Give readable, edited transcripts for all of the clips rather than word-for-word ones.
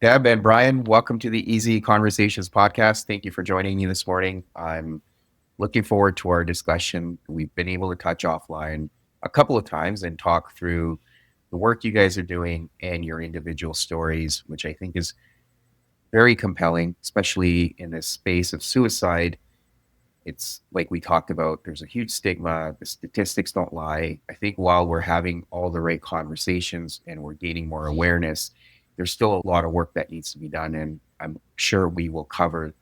Deb and Brian, welcome to the Easy Conversations podcast. Thank you for joining me this morning. I'm looking forward to our discussion. We've been able to touch offline a couple of times and talk through the work you guys are doing and your individual stories, which I think is very compelling, especially in this space of suicide. It's like we talked about, there's a huge stigma. The statistics don't lie. I think while we're having all the right conversations and we're gaining more awareness, there's still a lot of work that needs to be done. And I'm sure we will cover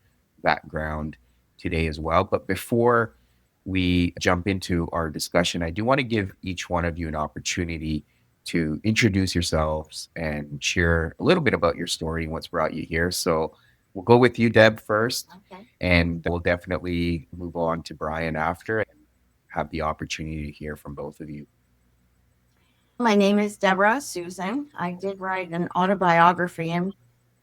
that ground today as well. But before we jump into our discussion, I do want to give each one of you an opportunity to introduce yourselves and share a little bit about your story and what's brought you here. So we'll go with you, Deb, first, Okay. and we'll definitely move on to Brian after and have the opportunity to hear from both of you. My name is Deborah Susan. I did write an autobiography and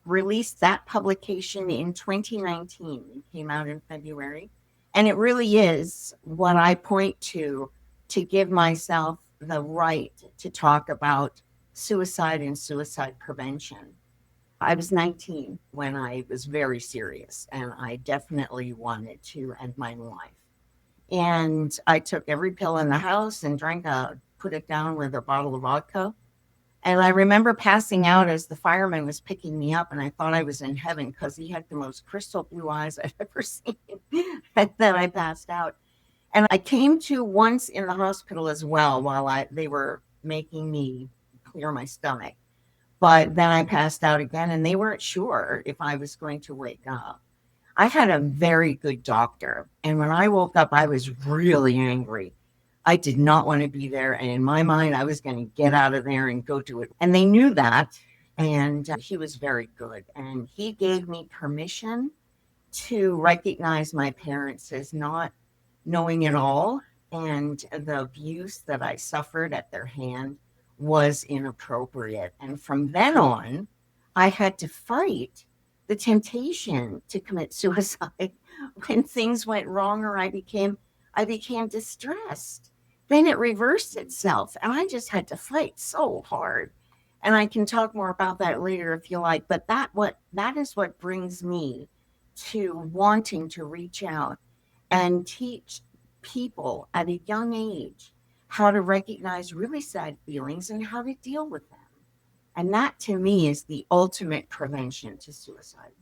released that publication in 2019. It came out in February. And it really is what I point to give myself the right to talk about suicide and suicide prevention. I was 19 when I was very serious, and I definitely wanted to end my life. And I took every pill in the house and put it down with a bottle of vodka. And I remember passing out as the fireman was picking me up, and I thought I was in heaven because he had the most crystal blue eyes I've ever seen. And then I passed out. And I came to once in the hospital as well while they were making me clear my stomach. But then I passed out again, and they weren't sure if I was going to wake up. I had a very good doctor. And when I woke up, I was really angry. I did not want to be there. And in my mind, I was going to get out of there and go do it. And they knew that. And he was very good. And he gave me permission to recognize my parents as not knowing it all. And the abuse that I suffered at their hand was inappropriate. And from then on, I had to fight the temptation to commit suicide when things went wrong or I became distressed. Then it reversed itself and I just had to fight so hard. And I can talk more about that later if you like, but that is what brings me to wanting to reach out and teach people at a young age how to recognize really sad feelings and how to deal with them. And that to me is the ultimate prevention to suicide.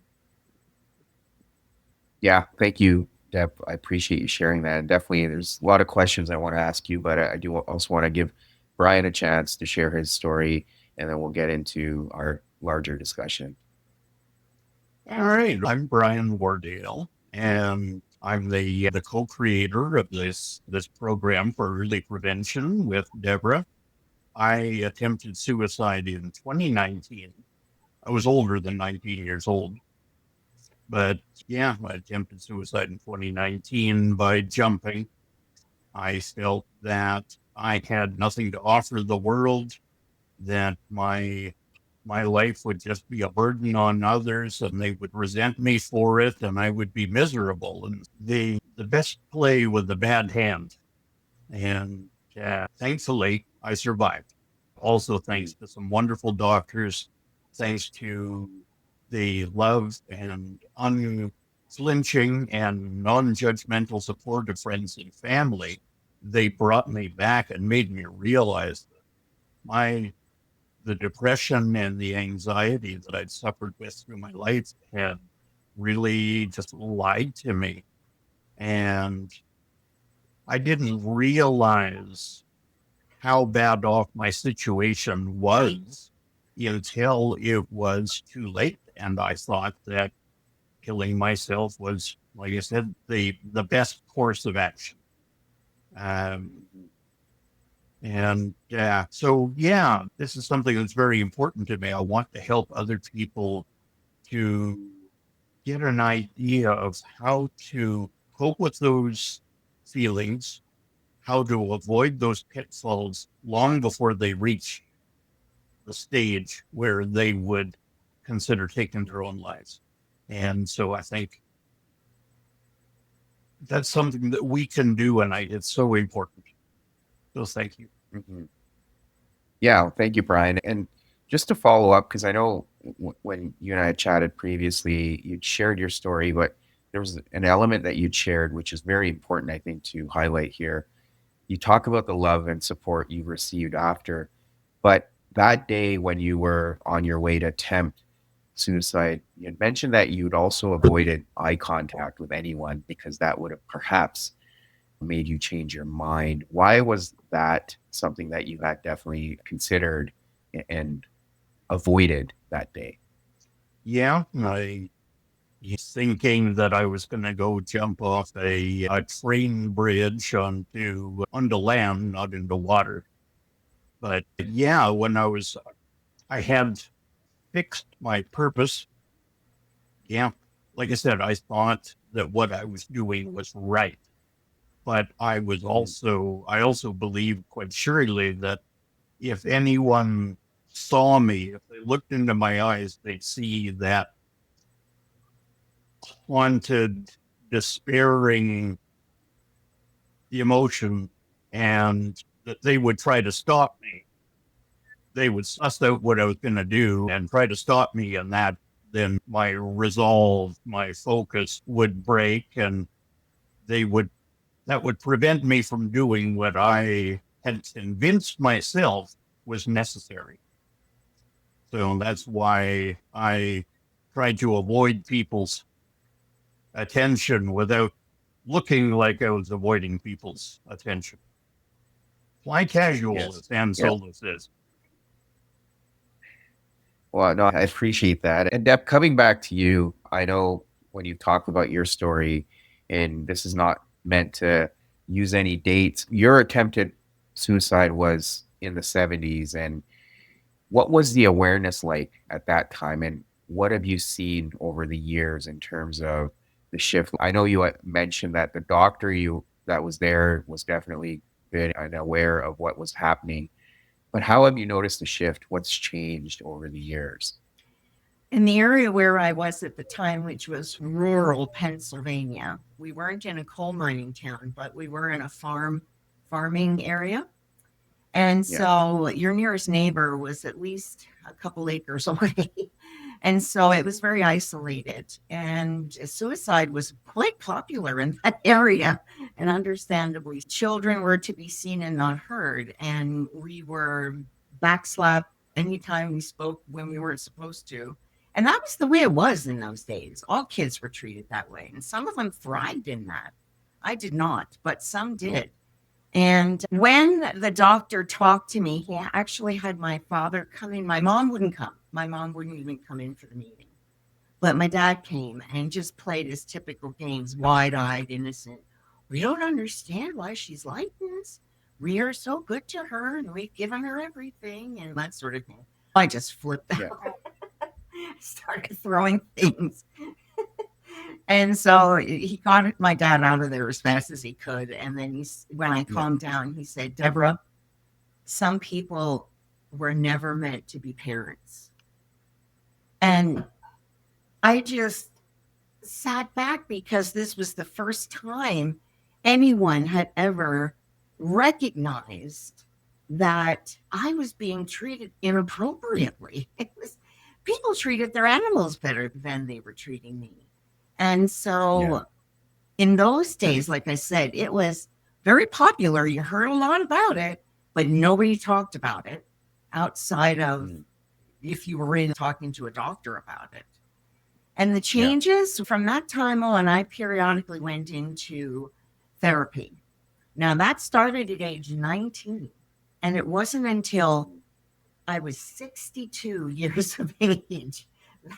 Yeah, thank you, Deb. I appreciate you sharing that. And definitely, there's a lot of questions I want to ask you, but I do also want to give Brian a chance to share his story, and then we'll get into our larger discussion. All Yes. right, I'm Brian Wardell, and I'm the co-creator of this program for early prevention with Deborah. I attempted suicide in 2019. I was older than 19 years old, but yeah, I attempted suicide in 2019 by jumping. I felt that I had nothing to offer the world, that my life would just be a burden on others and they would resent me for it and I would be miserable. And the best play with the bad hand. And thankfully, I survived. Also, thanks to some wonderful doctors, thanks to the love and unflinching and non judgmental support of friends and family, they brought me back and made me realize that my the depression and the anxiety that I'd suffered with through my life had really just lied to me. And I didn't realize how bad off my situation was until it was too late. And I thought that killing myself was, like I said, the best course of action. Um, And so, yeah, this is something that's very important to me. I want to help other people to get an idea of how to cope with those feelings, how to avoid those pitfalls long before they reach the stage where they would consider taking their own lives. And so I think that's something that we can do, and it's so important. So thank you. Mhm. Yeah, thank you, Brian. And Just to follow up, because I know when you and I had chatted previously, you'd shared your story, but there was an element that you'd shared, which is very important, I think, to highlight here. You talk about the love and support you received after, but that day when you were on your way to attempt suicide, you had mentioned that you'd also avoided eye contact with anyone because that would have perhaps made you change your mind. Why was that something that you had definitely considered and avoided that day? Yeah, I was thinking that I was going to go jump off a train bridge onto land, not into water. But yeah, I had fixed my purpose. Yeah, like I said, I thought that what I was doing was right. But Mm, I also believed quite surely that if anyone saw me, if they looked into my eyes, they'd see that haunted, despairing emotion, and that they would try to stop me. They would suss out what I was going to do and try to stop me, and then my resolve, my focus would break, and they would that would prevent me from doing what I had convinced myself was necessary. So that's why I tried to avoid people's attention without looking like I was avoiding people's attention. Fly casual, as yes. Sam Yeah. Solis says. Well, no, I appreciate that. And Deb, coming back to you, I know when you talked about your story, and this is not meant to use any dates, your attempted suicide was in the 70s. And what was the awareness like at that time? And what have you seen over the years in terms of the shift? I know you had mentioned that the doctor you that was there was definitely good and aware of what was happening. But how have you noticed the shift? What's changed over the years? In the area where I was at the time, which was rural Pennsylvania, we weren't in a coal mining town, but we were in a farming area. And Yeah. so your nearest neighbor was at least a couple acres away. And so it was very isolated. And suicide was quite popular in that area. And understandably, children were to be seen and not heard. And we were backslapped anytime we spoke when we weren't supposed to. And that was the way it was in those days. All kids were treated that way. And some of them thrived in that. I did not, but some did. And when the doctor talked to me, he actually had my father come in. My mom wouldn't come. My mom wouldn't even come in for the meeting. But my dad came and just played his typical games, wide eyed, innocent. We don't understand why she's like this. We are so good to her and we've given her everything and that sort of thing. I just flipped Yeah. out. Started throwing things. And so he got my dad out of there as fast as he could. And then when I Yeah. calmed down, he said, Deborah, some people were never meant to be parents. And I just sat back because this was the first time anyone had ever recognized that I was being treated inappropriately. It was people treated their animals better than they were treating me. And Yeah. so in those days, like I said, it was very popular. You heard a lot about it, but nobody talked about it outside of Mm, if you were in talking to a doctor about it. And the yeah. changes from that time on, I periodically went into therapy. Now, that started at age 19. And it wasn't until I was 62 years of age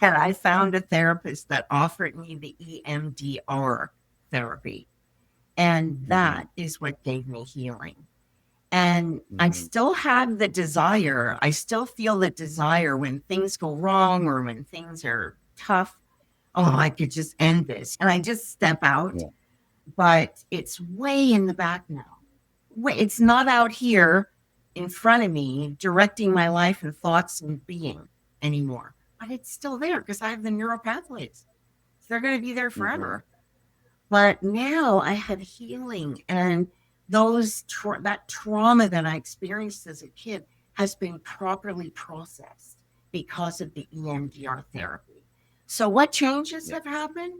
that I found a therapist that offered me the EMDR therapy. And Mm-hmm. that is what gave me healing. And I Mm-hmm. still have the desire. I still feel the desire when things go wrong or when things are tough. Oh, I could just end this. And I just step out, Yeah. but it's way in the back now. It's not out here in front of me directing my life and thoughts and being anymore. But it's still there because I have the neural pathways. So they're going to be there Mm-hmm. forever. But now I have healing, and that trauma that I experienced as a kid has been properly processed. because of the EMDR therapy. So what changes have happened?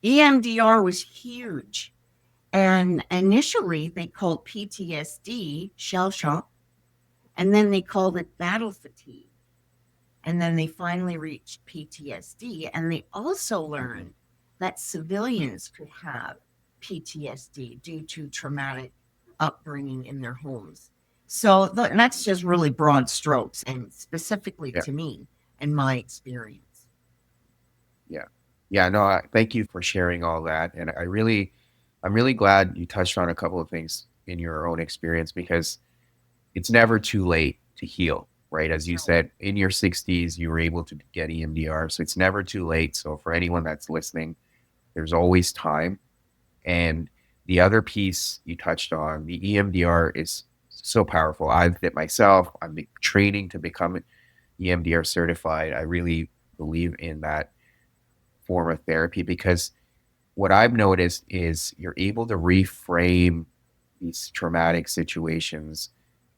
EMDR was huge. And initially they called PTSD shell shock, and then they called it battle fatigue. And then they finally reached PTSD. And they also learned that civilians could have PTSD due to traumatic upbringing in their homes. So that's just really broad strokes and specifically to me and my experience. Yeah, no, thank you for sharing all that. And I'm really glad you touched on a couple of things in your own experience, because it's never too late to heal, right? As you said, in your 60s, you were able to get EMDR. So it's never too late. So for anyone that's listening, there's always time. And the other piece you touched on, the EMDR is so powerful. I've did myself. I'm training to become EMDR certified. I really believe in that form of therapy, because what I've noticed is you're able to reframe these traumatic situations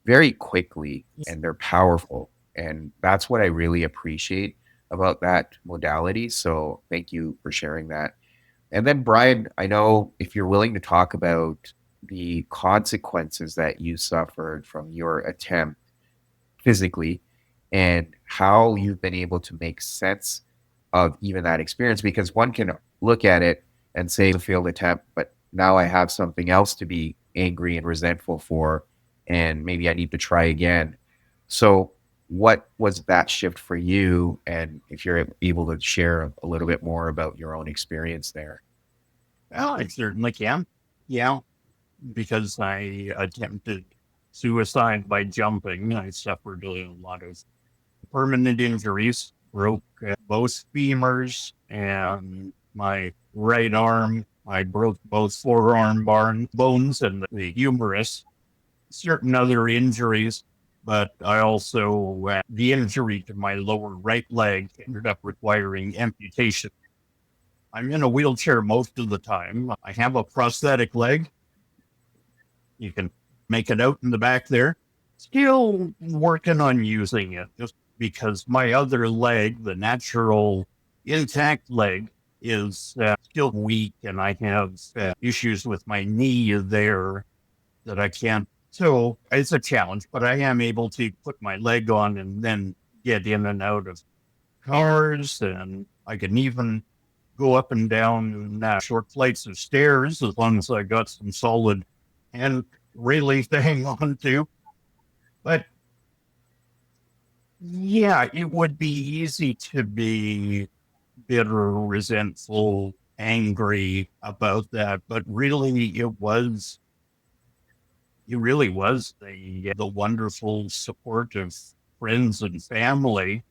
very quickly, and they're powerful. And that's what I really appreciate about that modality. So thank you for sharing that. And then, Brian, I know if you're willing to talk about the consequences that you suffered from your attempt physically, and how you've been able to make sense of even that experience, because one can look at it and say a failed attempt, but now I have something else to be angry and resentful for, and maybe I need to try again. So what was that shift for you? And if you're able to share a little bit more about your own experience there. Well, I certainly can. Yeah, because I attempted suicide by jumping. I suffered a lot of permanent injuries, broke both femurs and my right arm. I broke both forearm bones and the humerus, certain other injuries. But I also, the injury to my lower right leg ended up requiring amputation. I'm in a wheelchair most of the time. I have a prosthetic leg. You can make it out in the back there. Still working on using it, just because my other leg, the natural intact leg, is still weak, and I have issues with my knee there that I can't. So it's a challenge, but I am able to put my leg on and then get in and out of cars, and I can even go up and down short flights of stairs as long as I got some solid and really to hang on to. But yeah, it would be easy to be bitter, resentful, angry about that. But really, it really was the wonderful support of friends and family.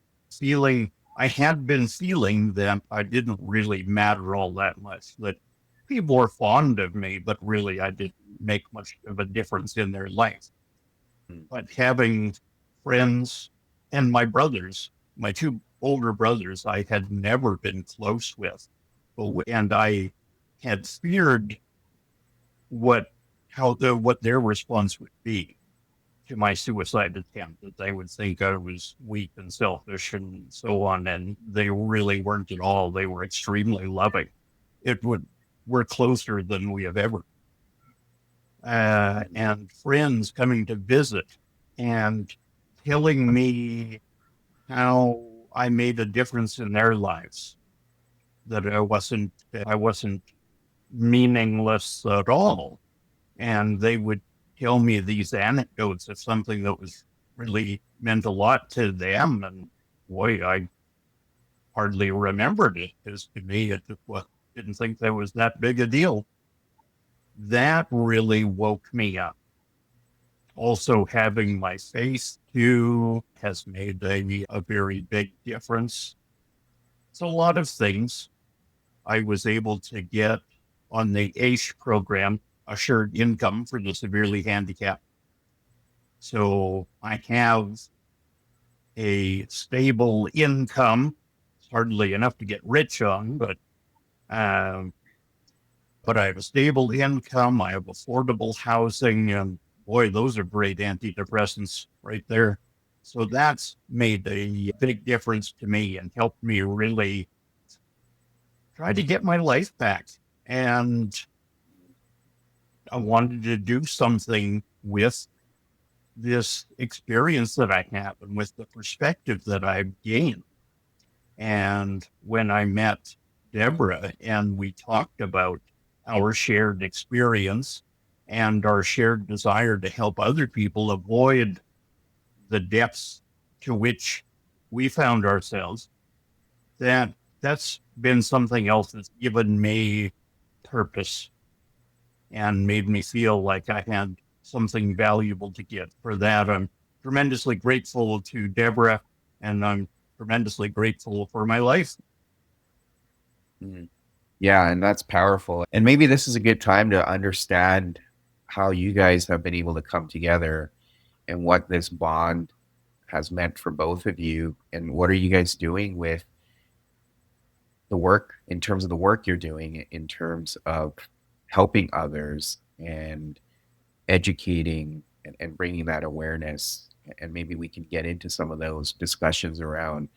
I had been feeling that I didn't really matter all that much, that people were fond of me, but really I didn't make much of a difference in their life. But having friends and my brothers, my two older brothers, I had never been close with. And I had feared what their response would be to my suicide attempt, that they would think I was weak and selfish and so on. And they really weren't at all. They were extremely loving. We're closer than we have ever. And friends coming to visit and telling me how I made a difference in their lives, that I wasn't meaningless at all. And they would tell me these anecdotes of something that was really meant a lot to them. And boy, I hardly remembered it, because to me, didn't think that was that big a deal. That really woke me up. Also, having my face too has made a very big difference. It's a lot of things. I was able to get on the ACE program, assured income for the severely handicapped. So I have a stable income. It's hardly enough to get rich on, but I have a stable income. I have affordable housing, and boy, those are great antidepressants right there. So that's made a big difference to me and helped me really try to get my life back. And I wanted to do something with this experience that I have and with the perspective that I've gained. And when I met Deborah and we talked about our shared experience and our shared desire to help other people avoid the depths to which we found ourselves, that's been something else that's given me purpose and made me feel like I had something valuable to give. For that, I'm tremendously grateful to Deborah, and I'm tremendously grateful for my life. Mhm. Yeah, and that's powerful. And maybe this is a good time to understand how you guys have been able to come together and what this bond has meant for both of you. And what are you guys doing with the work, in terms of the work you're doing, in terms of helping others and educating and bringing that awareness? And maybe we can get into some of those discussions around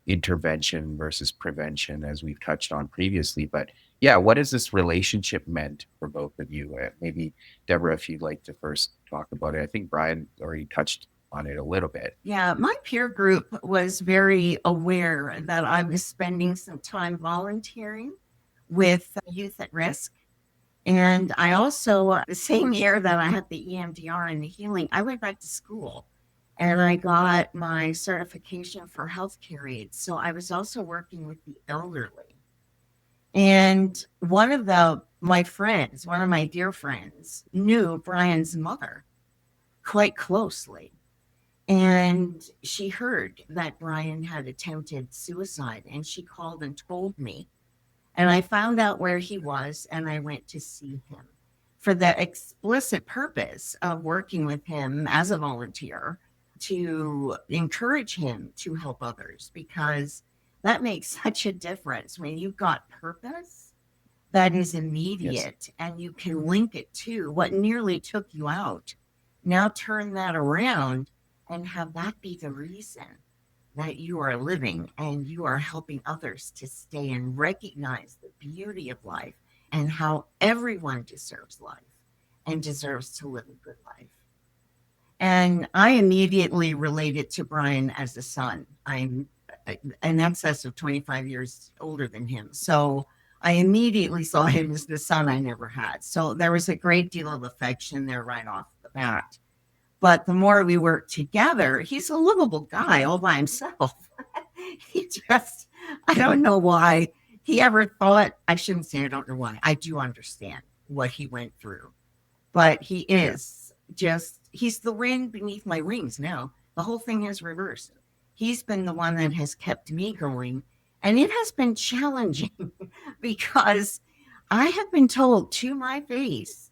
intervention versus prevention, as we've touched on previously. But yeah, what has this relationship meant for both of you? Maybe Deborah, if you'd like to first talk about it. I think Brian already touched on it a little bit. Yeah, my peer group was very aware that I was spending some time volunteering with youth at risk. And I also, the same year that I had the EMDR and the healing, I went back to school and I got my certification for healthcare aides. So I was also working with the elderly. And one of my dear friends, knew Brian's mother quite closely. And she heard that Brian had attempted suicide and she called and told me. And I found out where he was and I went to see him for the explicit purpose of working with him as a volunteer to encourage him to help others, because that makes such a difference when you've got purpose that is Yes. immediate and you can link it to what nearly took you out. Now turn that around and have that be the reason that you are living and you are helping others to stay and recognize the beauty of life and how everyone deserves life and deserves to live a good life. And I immediately related to Brian as a son. I'm in excess of 25 years older than him. So I immediately saw him as the son I never had. So there was a great deal of affection there right off the bat. But the more we work together, he's a livable guy all by himself. He just, I don't know why he ever thought, I shouldn't say I don't know why. I do understand what he went through. But he Yeah. is just, he's the wind beneath my wings now. The whole thing has reversed. He's been the one that has kept me going. And it has been challenging because I have been told to my face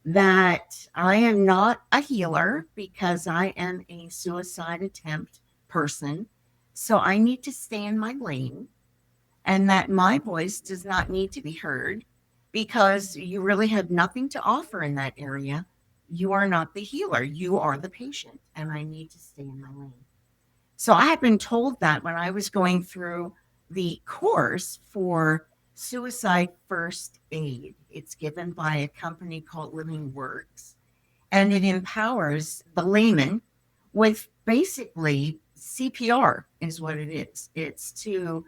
that I am not a healer because I am a suicide attempt person. So I need to stay in my lane and that my voice does not need to be heard because you really have nothing to offer in that area. You are not the healer, you are the patient, and I need to stay in my lane. So I had been told that when I was going through the course for suicide first aid. It's given by a company called Living Works, and it empowers the layman with basically CPR, is what it is. It's to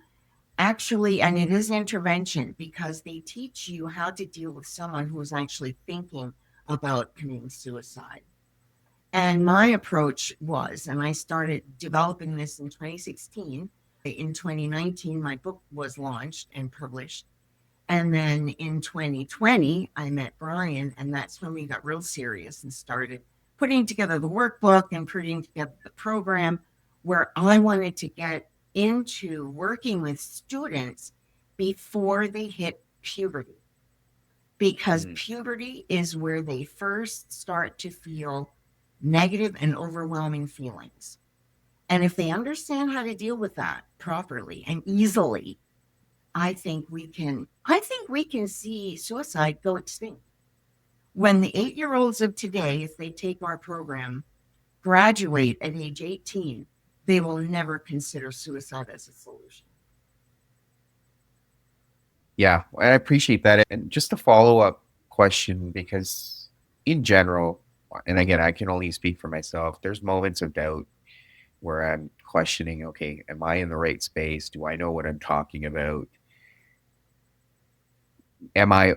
actually, and it is intervention because they teach you how to deal with someone who is actually thinking about committing suicide. And my approach was, and I started developing this in 2016. In 2019, my book was launched and published. And then in 2020, I met Brian, and that's when we got real serious and started putting together the workbook and putting together the program where I wanted to get into working with students before they hit puberty, because Mhm. puberty is where they first start to feel negative and overwhelming feelings. And if they understand how to deal with that properly and easily, I think we can see suicide go extinct. When the 8-year-olds of today, if they take our program, graduate at age 18, they will never consider suicide as a solution. Yeah, I appreciate that. And just a follow-up question, because in general, and again, I can only speak for myself, there's moments of doubt where I'm questioning, okay, am I in the right space? Do I know what I'm talking about? Am I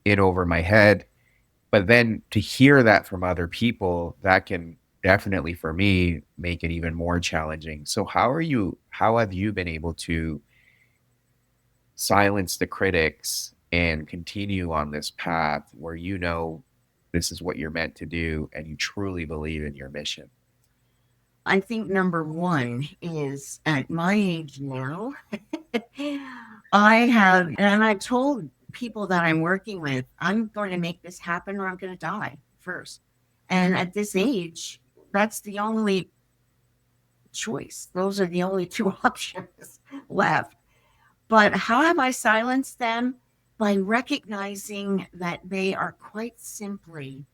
in over my head? But then to hear that from other people, that can definitely, for me, make it even more challenging. So how have you been able to silence the critics and continue on this path where you know this is what you're meant to do and you truly believe in your mission? I think number one is at my age now, I told people that I'm working with, I'm going to make this happen or I'm going to die first. And at this age, that's the only choice. Those are the only two options left. But how have I silenced them? By recognizing that they are quite simply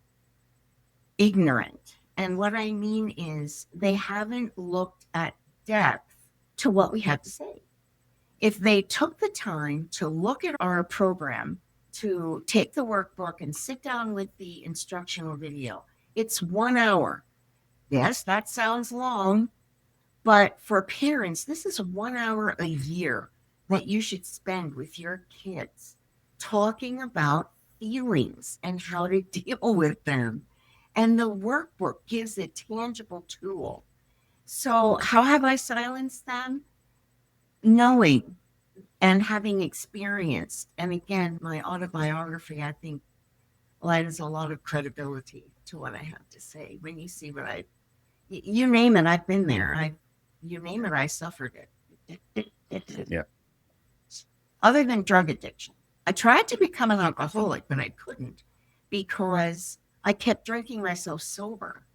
ignorant. And what I mean is they haven't looked at depth to what we have to say. If they took the time to look at our program, to take the workbook and sit down with the instructional video, it's 1 hour. Yes, that sounds long, but for parents, this is 1 hour a year that you should spend with your kids talking about feelings and how to deal with them. And the workbook gives a tangible tool. So, how have I silenced them? Knowing and having experienced. And again, my autobiography, I think, lends a lot of credibility to what I have to say. When you see what you name it, I've been there. You name it, I suffered it. Yeah. Other than drug addiction, I tried to become an alcoholic, but I couldn't because I kept drinking myself sober.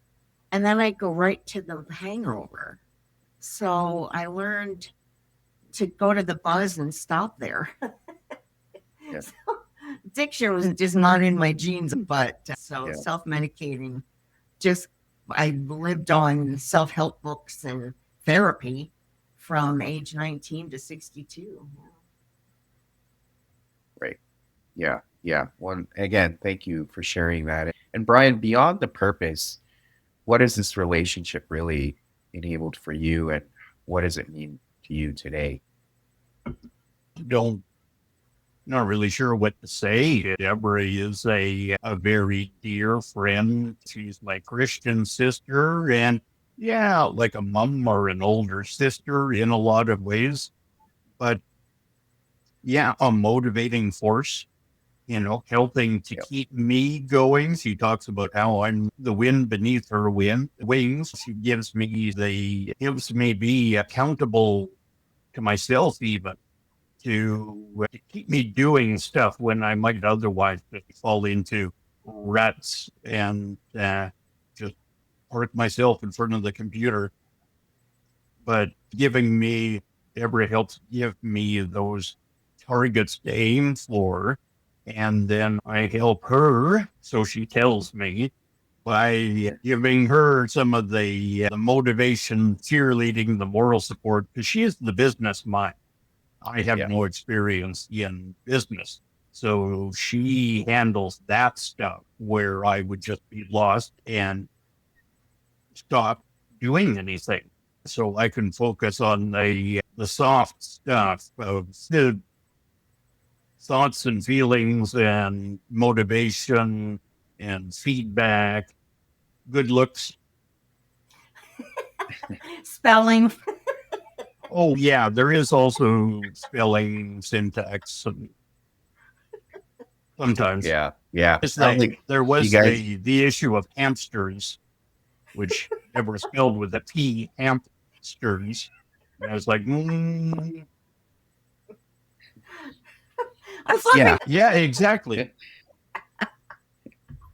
And then I'd go right to the hangover. So I learned to go to the buzz and stop there. Yeah. So, addiction was just not in my genes, but Yeah. self-medicating, I lived on self-help books and therapy from age 19 to 62. Right. Yeah. Yeah. One, again, thank you for sharing that. And Brian, beyond the purpose, what has this relationship really enabled for you, and what does it mean to you today? Don't Not really sure what to say. Deborah is a very dear friend. She's my Christian sister, and yeah, like a mom or an older sister in a lot of ways. But yeah, a motivating force, helping to Yep. keep me going. She talks about how I'm the wind beneath her wings. She gives me be accountable to myself, even to keep me doing stuff when I might otherwise just fall into ruts and just park myself in front of the computer. But Deborah helps give me those targets to aim for. And then I help her, so she tells me, by giving her some of the motivation, cheerleading, the moral support, because she is the business mind. I have Yeah. no experience in business. So she handles that stuff where I would just be lost and stop doing anything. So I can focus on the soft stuff of the thoughts and feelings and motivation and feedback, good looks. Spelling. Oh yeah, there is also spelling, syntax, and sometimes. Yeah. Yeah. It's Sounds like there was you guys. the issue of hamsters, which never spelled with a P, hamsters. And I was like, I thought Yeah. yeah, exactly.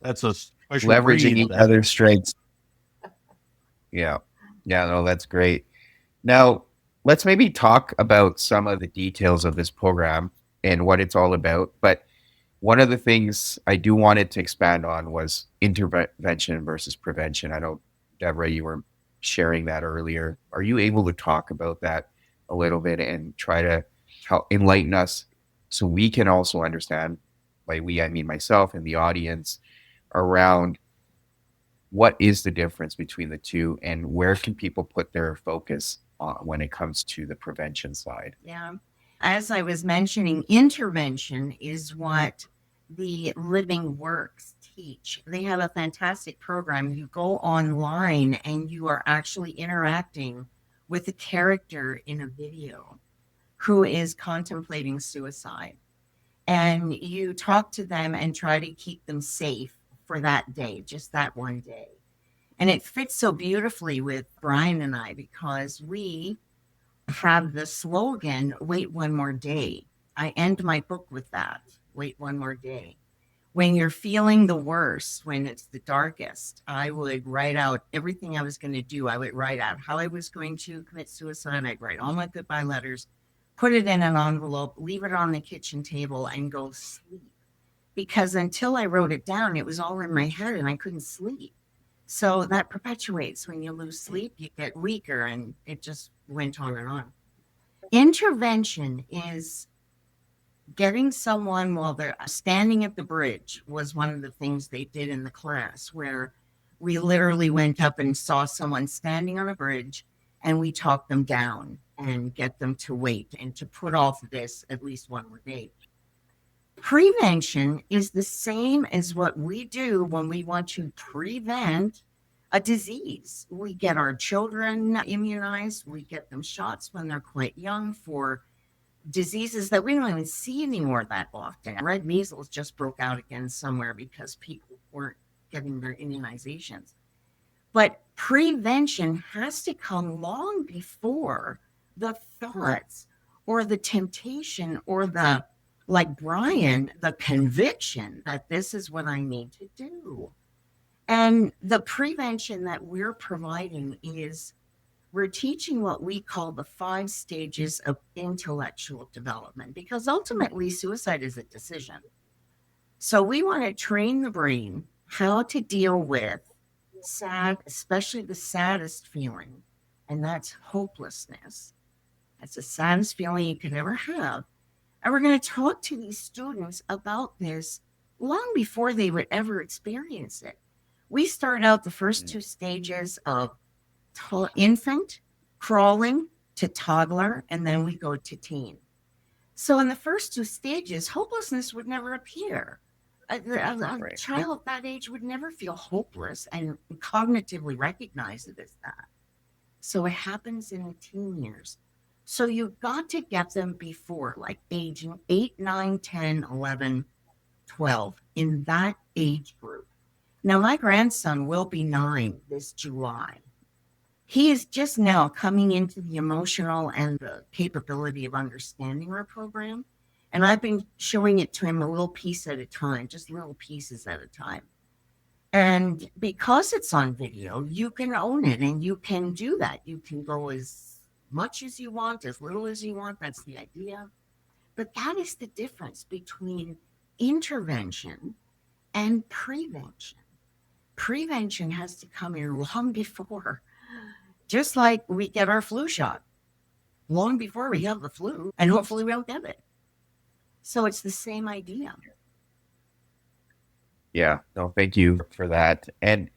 That's a special Leveraging breed. each other's strengths. Yeah. Yeah. No, that's great. Now, let's maybe talk about some of the details of this program and what it's all about. But one of the things I do wanted to expand on was intervention versus prevention. I know Deborah, you were sharing that earlier. Are you able to talk about that a little bit and try to help enlighten us so we can also understand, by we, I mean myself and the audience, around what is the difference between the two and where can people put their focus when it comes to the prevention side? Yeah. As I was mentioning, intervention is what the Living Works teach. They have a fantastic program. You go online and you are actually interacting with a character in a video who is contemplating suicide. And you talk to them and try to keep them safe for that day, just that one day. And it fits so beautifully with Brian and I because we have the slogan, wait one more day. I end my book with that, wait one more day. When you're feeling the worst, when it's the darkest, I would write out everything I was going to do. I would write out how I was going to commit suicide. I'd write all my goodbye letters, put it in an envelope, leave it on the kitchen table, and go sleep. Because until I wrote it down, it was all in my head and I couldn't sleep. So that perpetuates. When you lose sleep, you get weaker, and it just went on and on. Intervention is getting someone while they're standing at the bridge, was one of the things they did in the class, where we literally went up and saw someone standing on a bridge and we talked them down and get them to wait and to put off this at least one more day. Prevention is the same as what we do when we want to prevent a disease. We get our children immunized, we get them shots when they're quite young for diseases that we don't even see anymore that often. Red measles just broke out again somewhere because people weren't getting their immunizations. But prevention has to come long before the thoughts or the temptation or the, like Brian, the conviction that this is what I need to do. And the prevention that we're providing is we're teaching what we call the 5 stages of intellectual development, because ultimately suicide is a decision. So we want to train the brain how to deal with sad, especially the saddest feeling, and that's hopelessness. That's the saddest feeling you could ever have. And we're going to talk to these students about this long before they would ever experience it. We start out the first 2 stages of infant, crawling, to toddler, and then we go to teen. So in the first 2 stages, hopelessness would never appear. A child that age would never feel hopeless and cognitively recognize it as that. So it happens in the teen years. So you've got to get them before, like age 8, 9, 10, 11, 12, in that age group. Now, my grandson will be 9 this July. He is just now coming into the emotional and the capability of understanding our program. And I've been showing it to him a little piece at a time, just little pieces at a time. And because it's on video, you can own it and you can do that. You can go as much as you want, as little as you want. That's the idea. But that is the difference between intervention and prevention. Prevention has to come in long before, just like we get our flu shot, long before we have the flu, and hopefully we don't get it. So it's the same idea. Yeah, no, thank you for that. And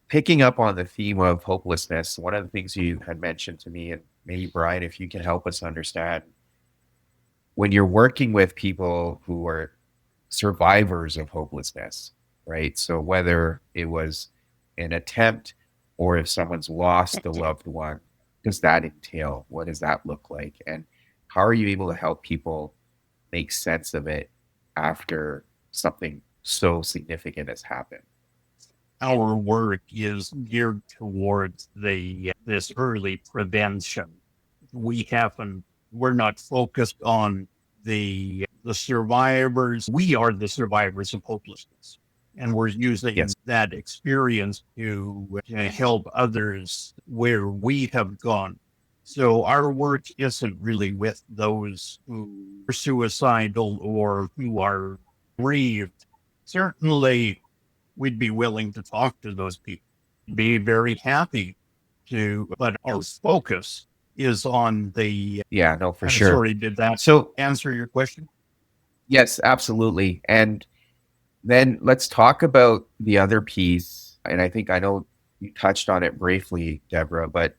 picking up on the theme of hopelessness, one of the things you had mentioned to me, and maybe Brian, if you can help us understand, when you're working with people who are survivors of hopelessness, right? So whether it was an attempt or if someone's lost a loved one, does that entail? What does that look like? And how are you able to help people make sense of it after something so significant has happened? Our work is geared towards this early prevention. We're not focused on the survivors. We are the survivors of hopelessness. And we're using Yes. that experience to help others where we have gone. So our work isn't really with those who are suicidal or who are grieved. Certainly, we'd be willing to talk to those people. be very happy to, but our focus is on the, Yeah, no, for I'm sure. sorry, did that So, answer your question? yes, absolutely. And then let's talk about the other piece. And I know you touched on it briefly, Deborah, but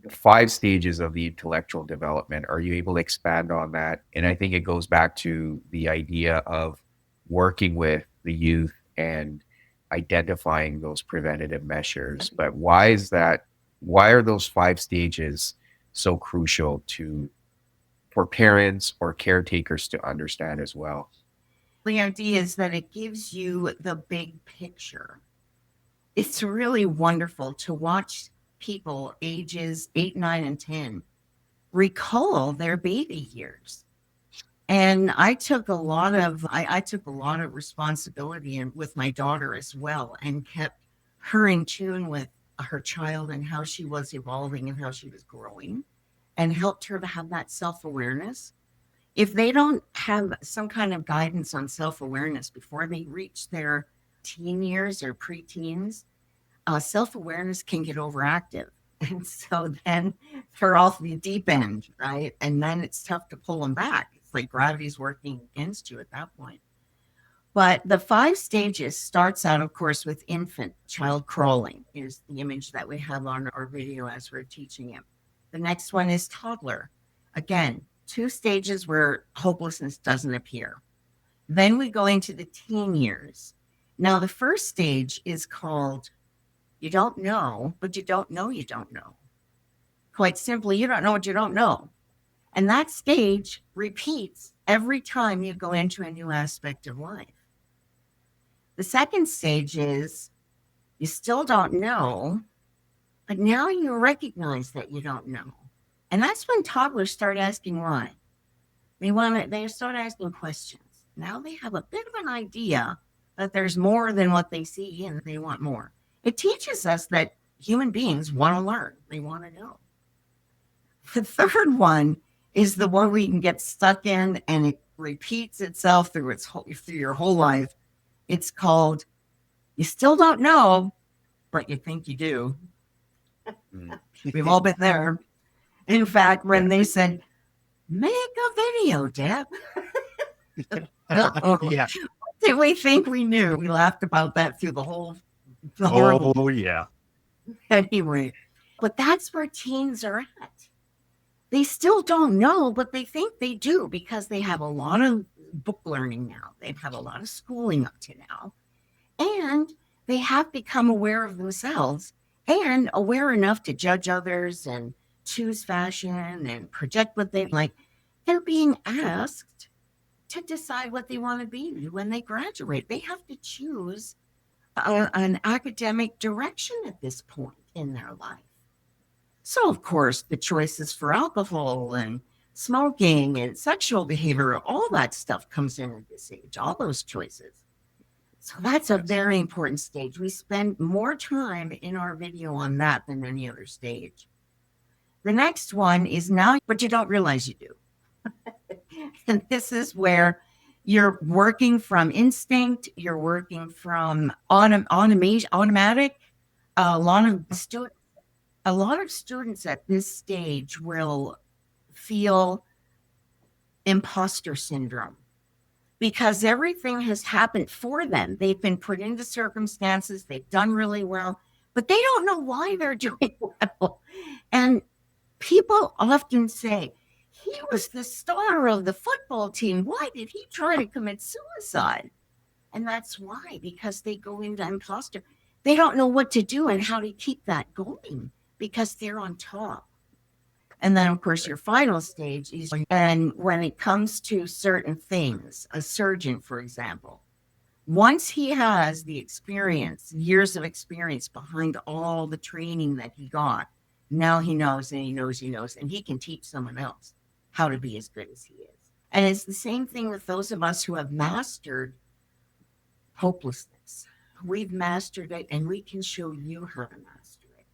the 5 stages of the intellectual development, are you able to expand on that? And I think it goes back to the idea of working with the youth and identifying those preventative measures. But why is that? Why are those 5 stages so crucial to for parents or caretakers to understand as well? The idea is that it gives you the big picture. It's really wonderful to watch people ages 8, 9, and 10 recall their baby years. And I took a lot of responsibility and with my daughter as well, and kept her in tune with her child and how she was evolving and how she was growing, and helped her to have that self-awareness. If they don't have some kind of guidance on self-awareness before they reach their teen years or preteens, self-awareness can get overactive. And so then they're off the deep end, right? And then it's tough to pull them back. It's like gravity's working against you at that point. But the 5 stages starts out, of course, with infant. Child crawling is the image that we have on our video as we're teaching him. The next one is toddler. Again, 2 stages where hopelessness doesn't appear. Then we go into the teen years. Now, the first stage is called you don't know, but you don't know you don't know. Quite simply, you don't know what you don't know. And that stage repeats every time you go into a new aspect of life. The second stage is you still don't know, but now you recognize that you don't know. And that's when toddlers start asking why. They start asking questions. Now they have a bit of an idea that there's more than what they see and they want more. It teaches us that human beings want to learn. They want to know. The third one is the one we can get stuck in, and it repeats itself through your whole life. It's called you still don't know, but you think you do. Mm. We've all been there. In fact, when they said, make a video, Deb. Yeah. Did we think we knew? We laughed about that through the whole Oh, yeah. anyway. But that's where teens are at. They still don't know, but they think they do because they have a lot of book learning now. They've had a lot of schooling up to now. And they have become aware of themselves and aware enough to judge others and choose fashion and project what they like. They're being asked to decide what they want to be when they graduate. They have to choose an academic direction at this point in their life. So, of course, the choices for alcohol and smoking and sexual behavior, all that stuff comes in at this age, all those choices. So that's a very important stage. We spend more time in our video on that than any other stage. The next one is now, but you don't realize you do. And this is where you're working from instinct, you're working from automatic. A lot of students at this stage will feel imposter syndrome because everything has happened for them. They've been put into circumstances, they've done really well, but they don't know why they're doing well. And people often say, he was the star of the football team. Why did he try to commit suicide? And that's why, because they go into imposter. They don't know what to do and how to keep that going because they're on top. And then, of course, your final stage is, and when it comes to certain things, a surgeon, for example, once he has the experience, years of experience behind all the training that he got, now he knows and he knows, and he can teach someone else how to be as good as he is. And it's the same thing with those of us who have mastered hopelessness. We've mastered it, and we can show you how to master it.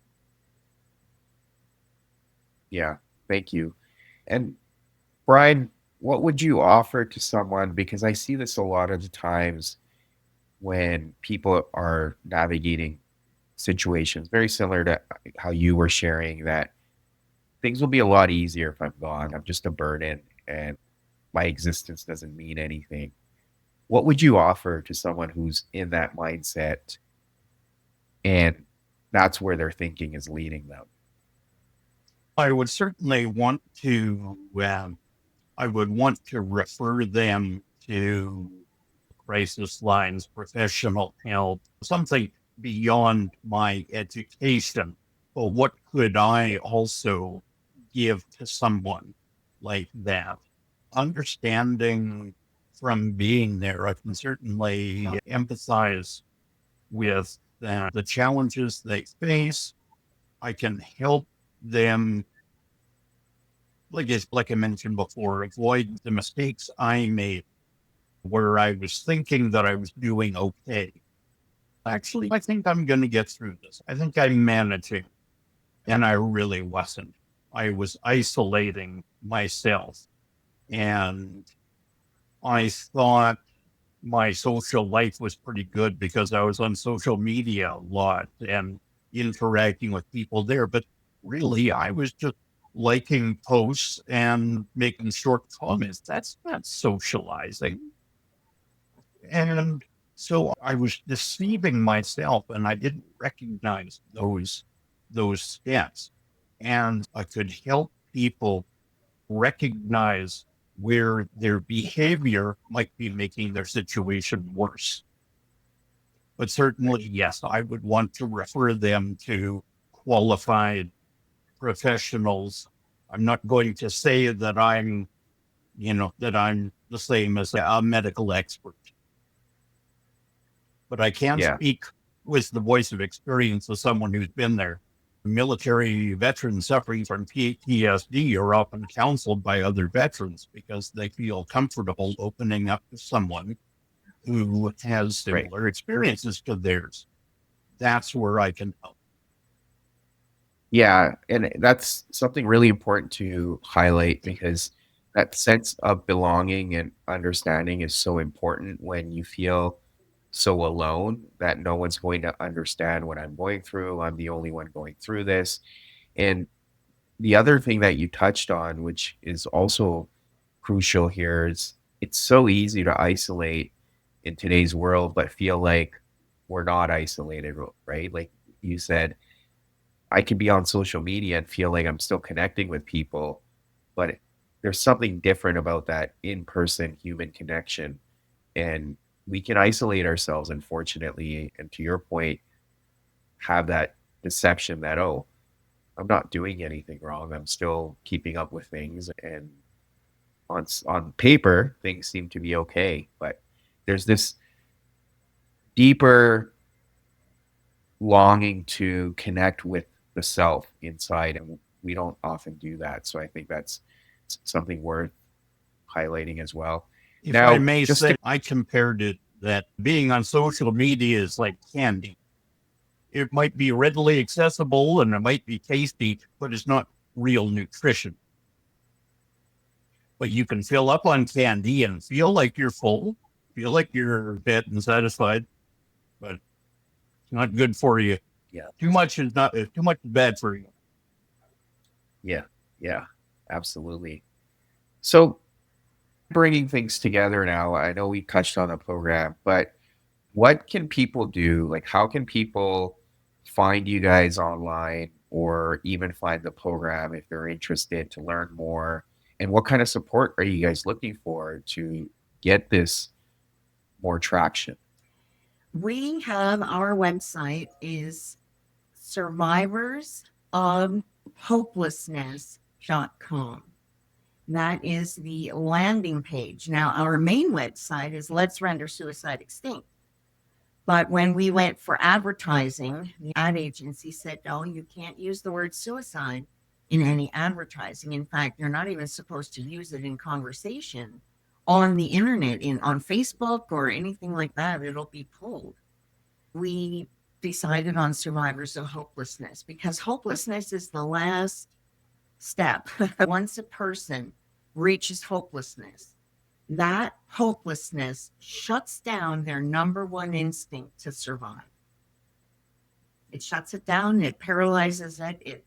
Yeah, thank you. And Brian, what would you offer to someone? Because I see this a lot of the times when people are navigating situations, very similar to how you were sharing that things will be a lot easier if I'm gone. I'm just a burden and my existence doesn't mean anything. What would you offer to someone who's in that mindset and that's where their thinking is leading them? I would certainly want to, I would want to refer them to crisis lines, professional help, something beyond my education. Well, what could I also give to someone like that? Understanding from being there, I can certainly empathize with the challenges they face. I can help them, like I mentioned before, avoid the mistakes I made where I was thinking that I was doing okay. Actually, I think I'm going to get through this. I think I'm managing. And I really wasn't. I was isolating myself. And I thought my social life was pretty good because I was on social media a lot and interacting with people there. But really, I was just liking posts and making short comments. That's not socializing. And so I was deceiving myself and I didn't recognize those steps. And I could help people recognize where their behavior might be making their situation worse. But certainly, yes, I would want to refer them to qualified professionals. I'm not going to say that that I'm the same as a medical expert, but I can Yeah. speak with the voice of experience of someone who's been there. Military veterans suffering from PTSD are often counseled by other veterans because they feel comfortable opening up to someone who has Right. similar experiences to theirs. That's where I can help. Yeah, and that's something really important to highlight because that sense of belonging and understanding is so important when you feel so alone that no one's going to understand what I'm going through. I'm the only one going through this. And the other thing that you touched on, which is also crucial here, is it's so easy to isolate in today's world, but feel like we're not isolated, right? Like you said, I could be on social media and feel like I'm still connecting with people, but there's something different about that in-person human connection. And we can isolate ourselves, unfortunately, and to your point, have that deception that, oh, I'm not doing anything wrong. I'm still keeping up with things. And on paper, things seem to be okay. But there's this deeper longing to connect with the self inside, and we don't often do that. So I think that's something worth highlighting as well. If I Now, may just say, to, I compared it that being on social media is like candy. It might be readily accessible and it might be tasty, but it's not real nutrition. But you can fill up on candy and feel like you're full, feel like you're fed and satisfied, but it's not good for you. yeah, Too much is not too much is bad for you. yeah, yeah, absolutely. So bringing things together now, I know we touched on the program, but what can people do? Like, how can people find you guys online or even find the program if they're interested to learn more? And what kind of support are you guys looking for to get this more traction? We have our website is survivorsofhopelessness.com. That is the landing page. Now, our main website is Let's Render Suicide Extinct. But when we went for advertising, the ad agency said, no, you can't use the word suicide in any advertising. In fact, you're not even supposed to use it in conversation on the internet, on Facebook or anything like that. It'll be pulled. We decided on Survivors of Hopelessness because hopelessness is the last step. Once a person reaches hopelessness, that hopelessness shuts down their number one instinct to survive. It shuts it down, it paralyzes it, it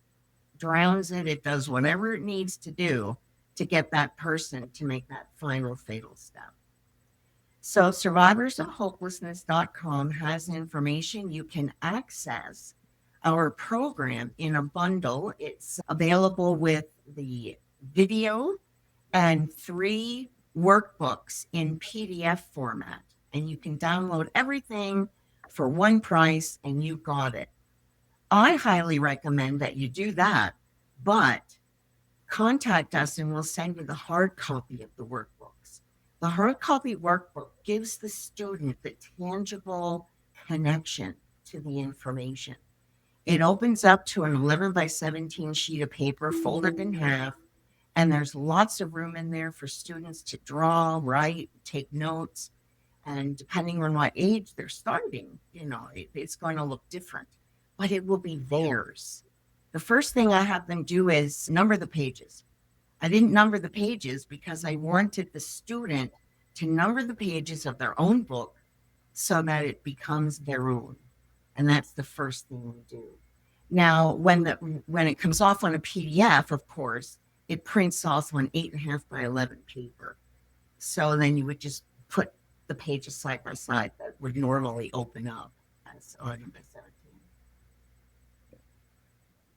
drowns it, it does whatever it needs to do to get that person to make that final fatal step. So survivorsofhopelessness.com has information you can access our program in a bundle. It's available with the video and 3 workbooks in PDF format. And you can download everything for one price and you got it. I highly recommend that you do that, but contact us and we'll send you the hard copy of the workbooks. The hard copy workbook gives the student the tangible connection to the information. It opens up to an 11 by 17 sheet of paper folded in half, and there's lots of room in there for students to draw, write, take notes. And depending on what age they're starting, it's going to look different, but it will be theirs. The first thing I have them do is number the pages. I didn't number the pages because I wanted the student to number the pages of their own book so that it becomes their own. And that's the first thing we do. Now, when it comes off on a PDF, of course, it prints off on 8.5 by 11 paper. So then you would just put the pages side by side that would normally open up as 11 by 17.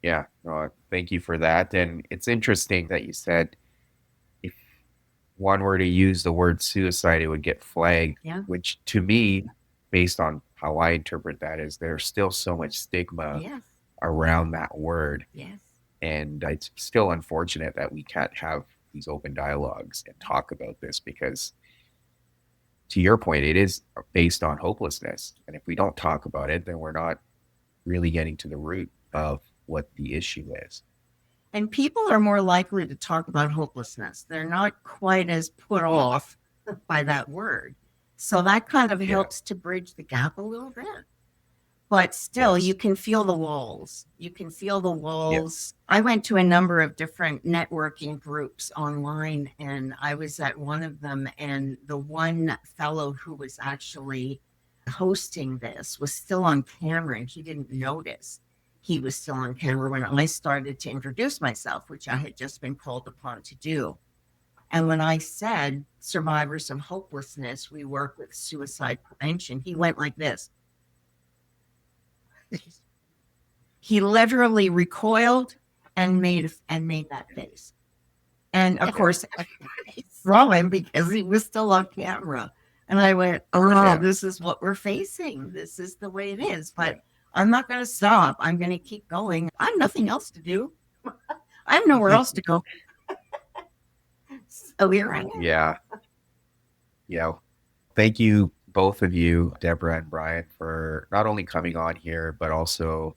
Yeah, thank you for that. And it's interesting that you said if one were to use the word suicide, it would get flagged, Yeah. which to me, based on how I interpret that, is there's still so much stigma Yes. around that word. Yes. And it's still unfortunate that we can't have these open dialogues and talk about this because, to your point, it is based on hopelessness. And if we don't talk about it, then we're not really getting to the root of what the issue is. And people are more likely to talk about hopelessness. They're not quite as put off by that word. So that kind of helps to bridge the gap a little bit. But still, you can feel the walls. You can feel the walls. I went to a number of different networking groups online, and I was at one of them. And the one fellow who was actually hosting this was still on camera, and he didn't notice he was still on camera when I started to introduce myself, which I had just been called upon to do. And when I said survivors of hopelessness, we work with suicide prevention, he went like this. He literally recoiled and made that face. And of course, I saw him because he was still on camera. And I went, this is what we're facing. This is the way it is. But I'm not going to stop. I'm going to keep going. I have nothing else to do. I have nowhere else to go. So here I am. Yeah. Thank you, both of you, Deborah and Brian, for not only coming on here, but also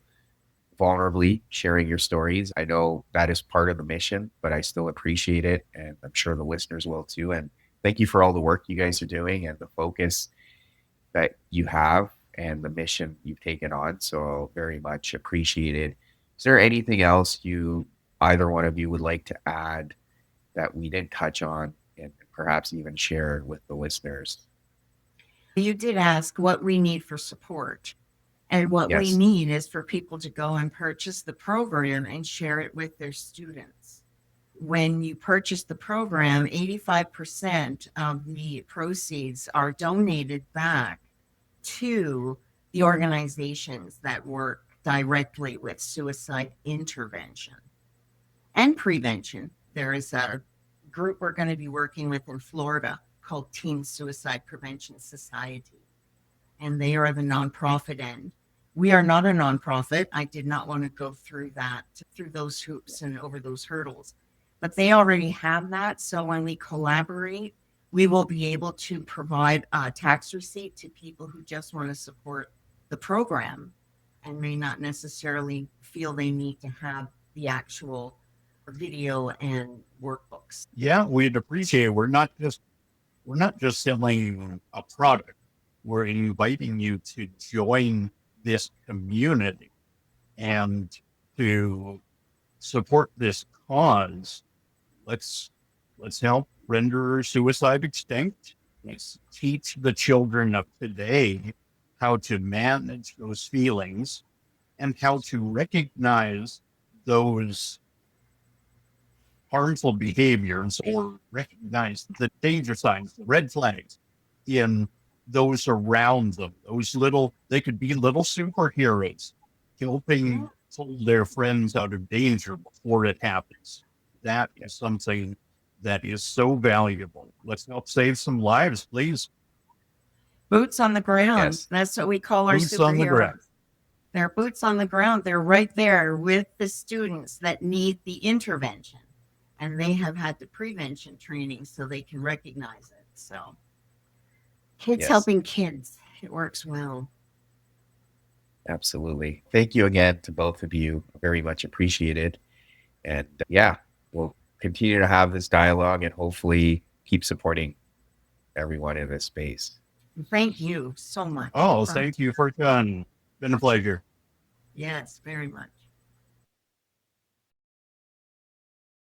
vulnerably sharing your stories. I know that is part of the mission, but I still appreciate it. And I'm sure the listeners will too. And thank you for all the work you guys are doing and the focus that you have and the mission you've taken on. So very much appreciated. Is there anything else either one of you would like to add that we didn't touch on and perhaps even share with the listeners? You did ask what we need for support. And what we need is for people to go and purchase the program and share it with their students. When you purchase the program, 85% of the proceeds are donated back to the organizations that work directly with suicide intervention and prevention. There is a group we're going to be working with in Florida called Teen Suicide Prevention Society. And they are the nonprofit end. We are not a nonprofit. I did not want to go through those hoops and over those hurdles. But they already have that. So when we collaborate, we will be able to provide a tax receipt to people who just want to support the program and may not necessarily feel they need to have the actual video and workbooks. Yeah, we'd appreciate it. We're not just selling a product. We're inviting you to join this community and to support this cause. Let's help render suicide extinct. Let's teach the children of today how to manage those feelings and how to recognize those harmful behaviors or recognize the danger signs, the red flags in those around them. They could be little superheroes helping pull their friends out of danger before it happens. That is something that is so valuable. Let's help save some lives, please. Boots on the ground. Yes. That's what we call our Boots on the ground. superheroes. They're boots on the ground. They're right there with the students that need the intervention. And they have had the prevention training so they can recognize it. So kids Yes. helping kids. It works well. Absolutely. Thank you again to both of you. Very much appreciated. And yeah, we'll continue to have this dialogue and hopefully keep supporting everyone in this space. Thank you so much. Oh, thank you, Furkhan. Been a pleasure. Yes, very much.